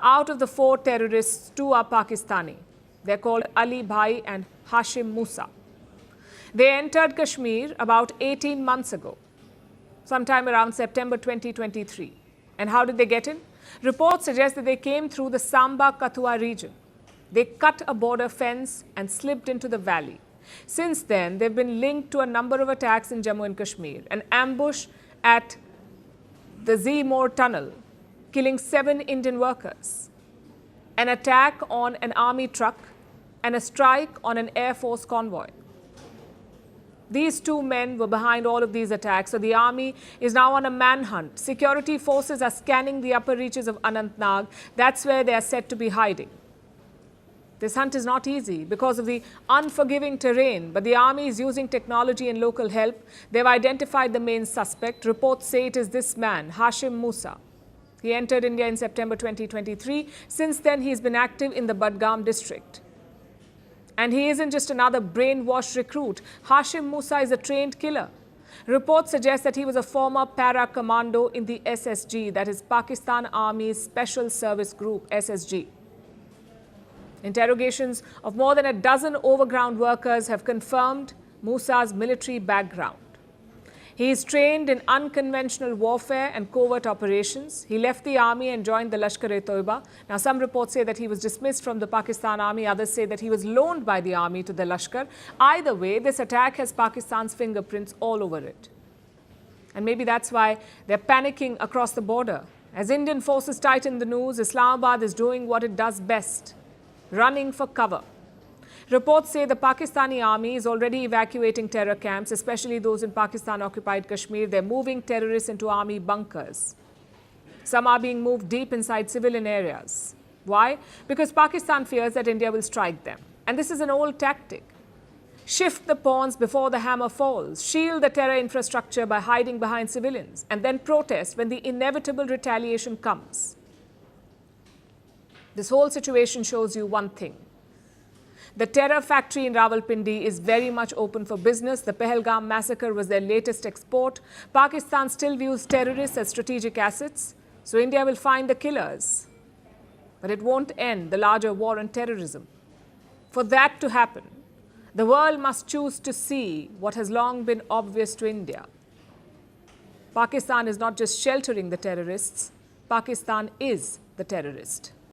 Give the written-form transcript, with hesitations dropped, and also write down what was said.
Out of the 4 terrorists, 2 are Pakistani. They're called Ali Bhai and Hashim Musa. They entered Kashmir about 18 months ago, sometime around September 2023. And how did they get in? Reports suggest that they came through the Samba Kathua region. They cut a border fence and slipped into the valley. Since then, they've been linked to a number of attacks in Jammu and Kashmir. An ambush at the Zimor tunnel, killing 7 Indian workers. An attack on an army truck and a strike on an Air Force convoy. These 2 men were behind all of these attacks, so the army is now on a manhunt. Security forces are scanning the upper reaches of Anantnag. That's where they are said to be hiding. This hunt is not easy because of the unforgiving terrain, but the army is using technology and local help. They've identified the main suspect. Reports say it is this man, Hashim Musa. He entered India in September 2023. Since then, he's been active in the Budgam district. And he isn't just another brainwashed recruit. Hashim Musa is a trained killer. Reports suggest that he was a former para-commando in the SSG, that is Pakistan Army's Special Service Group, SSG. Interrogations of more than a dozen overground workers have confirmed Musa's military background. He is trained in unconventional warfare and covert operations. He left the army and joined the Lashkar-e-Toiba. Now, some reports say that he was dismissed from the Pakistan army. Others say that he was loaned by the army to the Lashkar. Either way, this attack has Pakistan's fingerprints all over it. And maybe that's why they're panicking across the border. As Indian forces tighten the noose, Islamabad is doing what it does best: running for cover. Reports say the Pakistani army is already evacuating terror camps, especially those in Pakistan-occupied Kashmir. They're moving terrorists into army bunkers. Some are being moved deep inside civilian areas. Why? Because Pakistan fears that India will strike them. And this is an old tactic. Shift the pawns before the hammer falls. Shield the terror infrastructure by hiding behind civilians. And then protest when the inevitable retaliation comes. This whole situation shows you one thing. The terror factory in Rawalpindi is very much open for business. The Pahalgam massacre was their latest export. Pakistan still views terrorists as strategic assets, so India will find the killers. But it won't end the larger war on terrorism. For that to happen, the world must choose to see what has long been obvious to India. Pakistan is not just sheltering the terrorists. Pakistan is the terrorist.